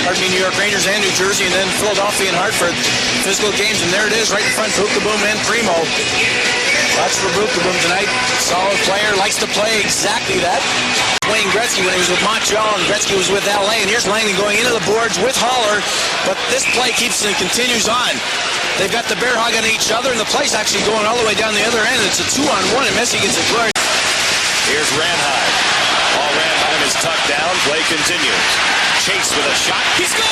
New York Rangers and New Jersey, and then Philadelphia and Hartford. Physical games, and there it is right in front, Boom and Primo. That's for Boom tonight. Solid player, likes to play exactly that. Wayne Gretzky when he was with Montreal, and Gretzky was with LA, and here's Langdon going into the boards with Haller, but this play keeps and continues on. They've got the bear hug on each other, and the play's actually going all the way down the other end. It's a 2-on-1, and Messi gets a glory. Here's Ranheim. All Ranheim is tucked down. Play continues. Chase with a shot. He scores!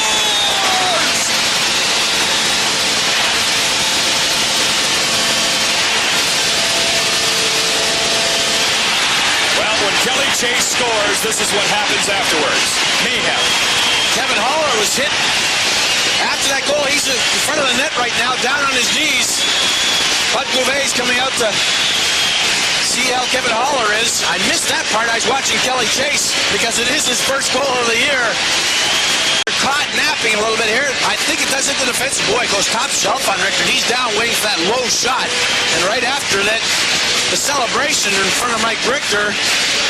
Well, when Kelly Chase scores, this is what happens afterwards. Mayhem. Kevin Haller was hit after that goal. He's in front of the net right now, down on his knees. Bud Gouvet's coming out to see how Kevin Haller is. I missed that part. I was watching Kelly Chase because it is his first goal of the year. They're caught napping a little bit here. I think it does hit the defensive. Boy, it goes top shelf on Richter. He's down waiting for that low shot. And right after that, the celebration in front of Mike Richter.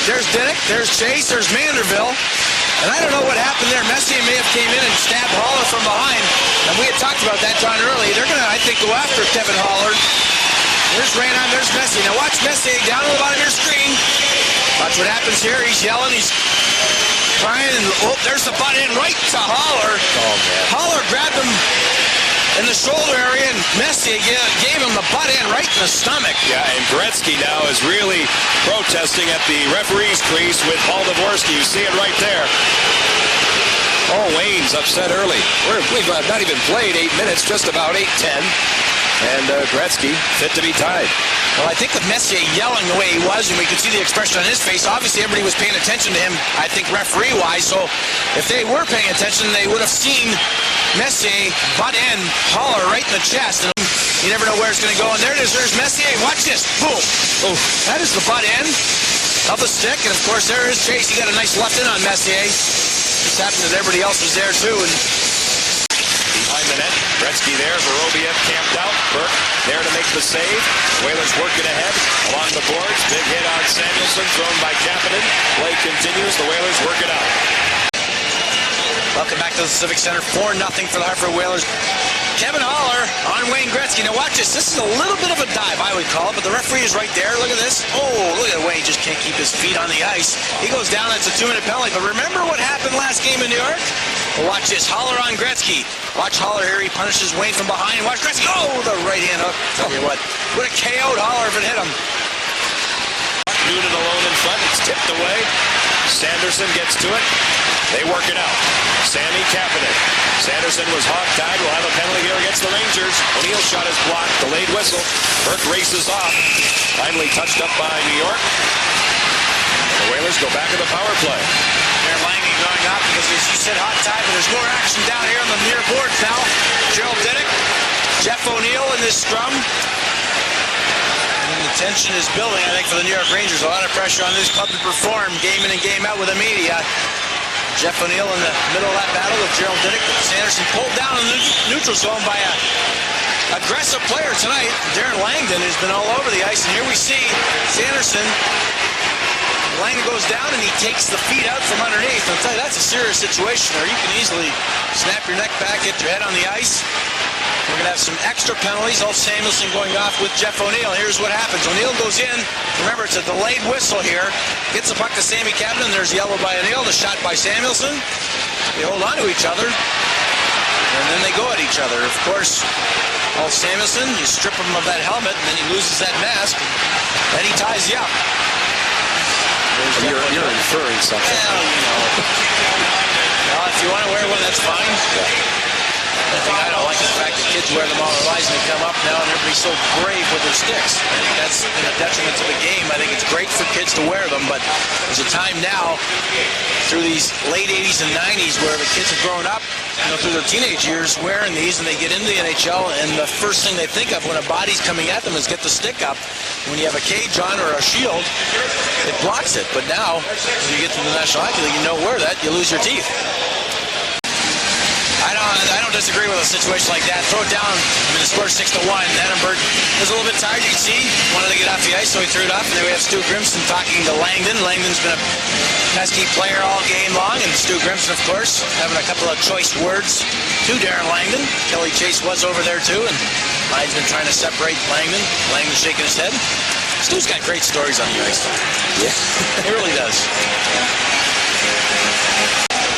There's Diddick, there's Chase, there's Manderville. And I don't know what happened there. Messier may have came in and stabbed Haller from behind. And we had talked about that, John, early. They're going to, I think, go after Kevin Haller. There's Ranheim, there's Messier. Now watch Messier down on the bottom of your screen. Watch what happens here. He's yelling, he's crying, and oh, there's the butt in right to Haller. Oh, man. Haller grabbed him in the shoulder area, and Messier gave him the butt in right in the stomach. Yeah, and Gretzky now is really protesting at the referee's crease with Paul Dvorsky. You see it right there. Oh, Wayne's upset early. We've not even played 8 minutes, just about 8-10. And Gretzky fit to be tied. Well, I think with Messier yelling the way he was, and we could see the expression on his face, obviously everybody was paying attention to him, I think referee-wise, so if they were paying attention, they would have seen Messier butt in Haller right in the chest. And you never know where it's going to go. And there it is. There's Messier. Watch this. Boom. Oh, that is the butt end of the stick. And, of course, there is Chase. He got a nice left in on Messier. Just happened that everybody else was there, too. And behind the net, Gretzky there. Vorobiev camped out. Burke there to make the save. Whalers working ahead along the boards. Big hit on Samuelson, thrown by Kapanen. Play continues. The Whalers work it out. Welcome back to the Civic Center. 4-0 for the Hartford Whalers. Kevin Haller on Wayne Gretzky. Now watch this. This is a little bit of a dive, I would call it, but the referee is right there. Look at this. Oh, look at Wayne. Just can't keep his feet on the ice. He goes down. That's a 2-minute penalty. But remember what happened last game in New York? Well, watch this. Haller on Gretzky. Watch Haller here. He punishes Wayne from behind. Watch Gretzky. Oh, the right hand hook. Tell you what. Would have KO'd Haller if it hit him. Noonan alone in front. It's tipped away. Sanderson gets to it. They work it out. Sammy Kapanen. Sanderson was hog-tied. We'll have a penalty here against the Rangers. O'Neill shot is blocked. Delayed whistle. Burke races off. Finally touched up by New York. The Whalers go back to the power play. Darren Langdon going up because he said hog-tied, but there's more action down here on the near boards now. Gerald Diddick, Jeff O'Neill in this scrum. And the tension is building, I think, for the New York Rangers. A lot of pressure on this club to perform game in and game out with the media. Jeff O'Neill in the middle of that battle with Gerald Diddick. Sanderson pulled down in the neutral zone by a aggressive player tonight. Darren Langdon has been all over the ice, and here we see Sanderson. Langdon goes down and he takes the feet out from underneath. I'll tell you, that's a serious situation, or you can easily snap your neck back, hit your head on the ice. We're going to have some extra penalties. Old Samuelson going off with Jeff O'Neill. Here's what happens. O'Neill goes in. Remember, it's a delayed whistle here. Gets the puck to Sammy Kapanen. There's yellow by O'Neill. The shot by Samuelson. They hold on to each other. And then they go at each other. Of course, old Samuelson, you strip him of that helmet, and then he loses that mask. Then he ties you up. You're inferring something. Well, you know. Well, if you want to wear one, that's fine. Yeah. The thing I don't like is the fact that kids wear them all their lives and they come up now and everybody's so brave with their sticks. I think that's been a detriment to the game. I think it's great for kids to wear them, but there's a time now through these late 80s and 90s where the kids have grown up, you know, through their teenage years wearing these, and they get into the NHL, and the first thing they think of when a body's coming at them is get the stick up. When you have a cage on or a shield, it blocks it. But now, when you get to the National Hockey League, you don't wear that, you lose your teeth. I don't disagree with a situation like that. Throw it down. I mean, the score 6-1. Edinburgh was a little bit tired. You can see, wanted to get off the ice, so he threw it off. And then we have Stu Grimson talking to Langdon. Langdon's been a pesky player all game long, and Stu Grimson, of course, having a couple of choice words to Darren Langdon. Kelly Chase was over there too, and Hyde's been trying to separate Langdon. Langdon shaking his head. Stu's got great stories on the ice. Yeah. He really does.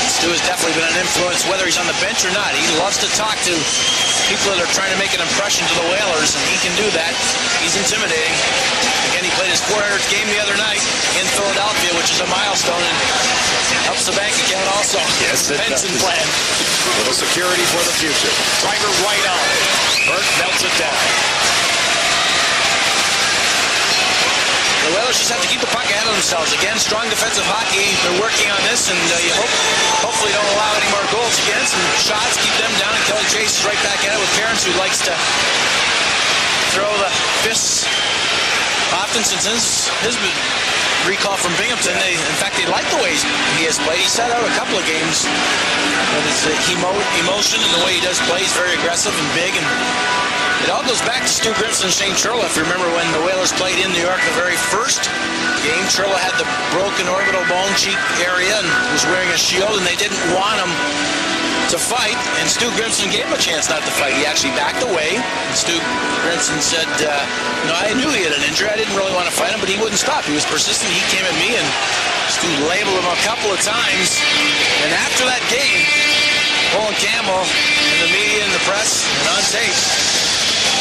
Stu has definitely been an influence, whether he's on the bench or not. He loves to talk to people that are trying to make an impression to the Whalers, and he can do that. He's intimidating. Again, he played his 400th game the other night in Philadelphia, which is a milestone, and helps the bank account also. Yes, it pension does. plan. Little security for the future. Driver right on. Burke melts it down. The Whalers just have to keep the puck ahead of themselves. Again, strong defensive hockey. They're working on this, and you hopefully don't allow any more goals against. And shots, keep them down, and Kelly Chase is right back at it with Cairns, who likes to throw the fists often since his recall from Binghamton. In fact, they like the way he has played. He sat out a couple of games, but his emotion and the way he does play, he's very aggressive and big, and it all goes back to Stu Grimson and Shane Churla. If you remember when the Whalers played in New York the very first game, Churla had the broken orbital bone cheek area and was wearing a shield, and they didn't want him to fight, and Stu Grimson gave him a chance not to fight. He actually backed away, and Stu Grimson said, I knew he had an injury. I didn't really want to fight him, but he wouldn't stop. He was persistent. He came at me, and Stu labeled him a couple of times, and after that game, Colin Campbell and the media and the press and on tape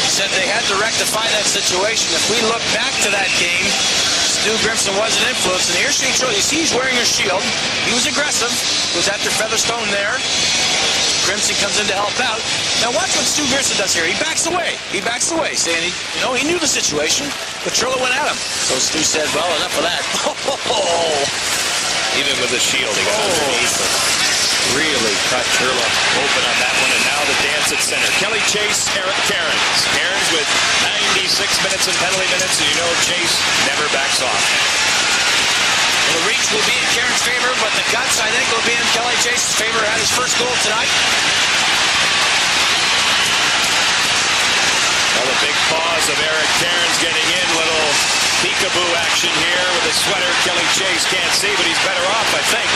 said they had to rectify that situation. If we look back to that game, Stu Grimson was an influence, and here's Shane Churla. You see he's wearing a shield. He was aggressive. Was after Featherstone there. Grimson comes in to help out. Now watch what Stu Grimson does here. He backs away. He backs away, saying he knew the situation, but Churla went at him. So Stu said, well, enough of that. Even with the shield, he got underneath. Really cut Churla open on that one, and now the dance at center. Kelly Chase, Cairns. Cairns with 96 minutes in penalty minutes, and you know Chase never backs off. Well, the reach will be in Cairns' favor, but the guts, I think, will be in Kelly Chase's favor. Had his first goal tonight. Well, the big pause of Eric Cairns getting in. Little peekaboo action here with a sweater. Kelly Chase can't see, but he's better off, I think.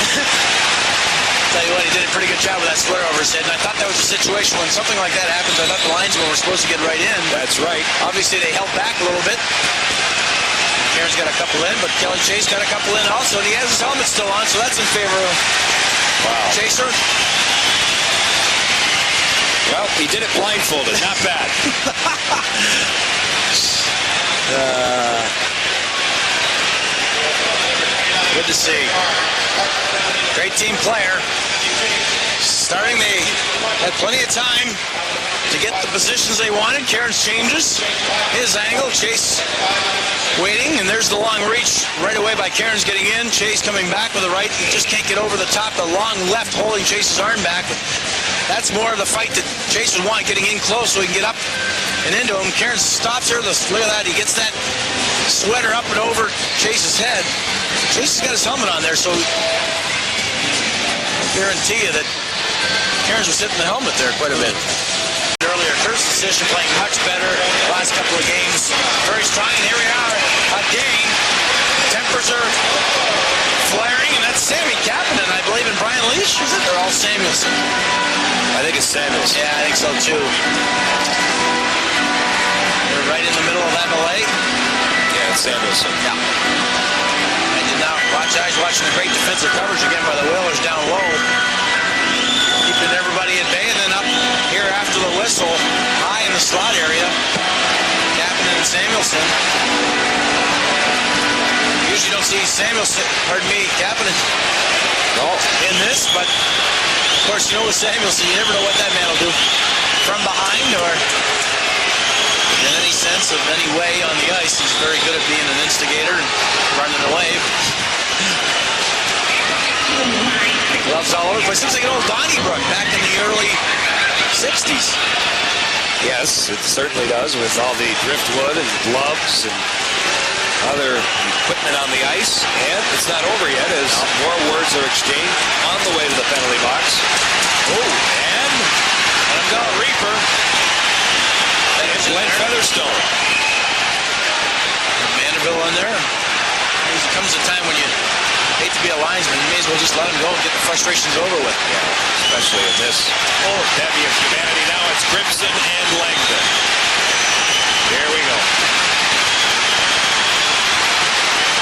Tell you what, he did a pretty good job with that sweater over his head, and I thought that was a situation when something like that happens. I thought the linesmen were supposed to get right in. That's right. Obviously, they held back a little bit. Cairns got a couple in, but Kelly Chase got a couple in also, and he has his helmet still on, so that's in favor of Chaser. Well, he did it blindfolded. Not bad. Good to see. Great team player. Starting, they had plenty of time to get the positions they wanted. Cairns changes his angle. Chase waiting, and there's the long reach right away by Cairns getting in. Chase coming back with the right. He just can't get over the top. The long left holding Chase's arm back. That's more of the fight that Chase would want, getting in close so he can get up and into him. Cairns stops here. Look at that. He gets that sweater up and over Chase's head. Chase has got his helmet on there, so I guarantee you that Cairns was hitting the helmet there quite a bit. Earlier, Kurt's decision playing much better the last couple of games. Very strong, and here we are again. Tempers are flaring, and that's Sammy Kapanen, I believe, and Brian Leach. Is it? They're all Samuelson. I think it's Samuelson. Yeah, I think so too. They're right in the middle of that melee. Yeah, it's Samuelson. Yeah. Now, watching the great defensive coverage again by the Whalers down low. Keeping everybody at bay, and then up here after the whistle, high in the slot area, Kapanen and Samuelson. Usually don't see Kapanen in this, but of course, you know with Samuelson, you never know what that man will do from behind or in any sense of any way on the ice. He's very good at being an instigator and running away. Gloves all over the place. Seems like an old Donnybrook back in the early 60s. Yes, it certainly does, with all the driftwood and gloves and other equipment on the ice. And it's not over yet as more words are exchanged on the way to the penalty box. Oh, and let him go, Reaper. It's Glenn Featherstone. Mandeville in there. There comes a time when you hate to be a linesman. You may as well just let him go and get the frustrations over with. Yeah, especially in this bevy of humanity. Now it's Grimson and Langdon. Here we go.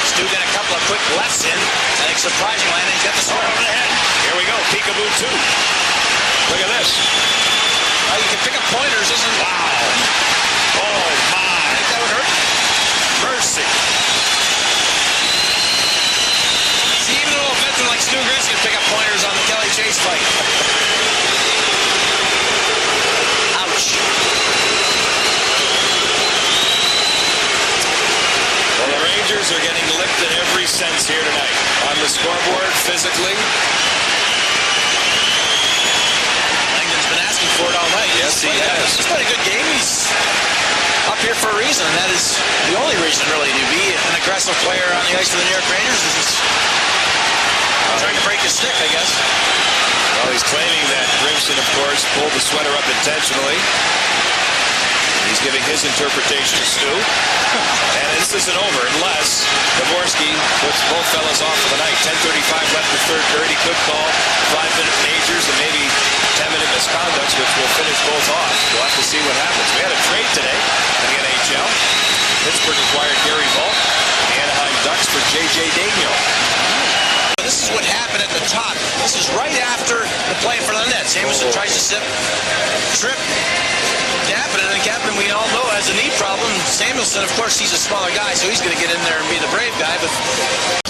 Stu got a couple of quick lefts in. I think surprising Langdon. He's got the sword over the head. Here we go. Peekaboo 2. Look at this. You can pick up pointers, isn't it? Wow. Oh, my. I think that would hurt. Mercy. See, even a little veteran like Stu Grimson can pick up pointers on the Kelly Chase fight. Ouch. Well, the Rangers are getting licked in every sense here tonight. On the scoreboard, physically. Langdon's been asking for it all night. Yes, he has. He's played a good game. He's up here for a reason, and that is the only reason, really, to be an aggressive player on the ice of the New York Rangers is trying to break his stick, I guess. Well, he's claiming that Grimson, of course, pulled the sweater up intentionally. He's giving his interpretation to Stu. And this isn't over unless Dvorsky puts both fellas off for the night. 10:35 left in the third period. He could call 5-minute majors and maybe 10-minute misconducts, which will finish both off. We'll have to see what happens. We had a trade today in the NHL. Pittsburgh acquired Gary Volk, the Anaheim Ducks for J.J. Daigneault. This is what happened at the top. This is right after the play in front of the net. Samuelson tries to trip Kapanen, and Kapanen, we all know, has a knee problem. Samuelson, of course, he's a smaller guy, so he's going to get in there and be the brave guy, but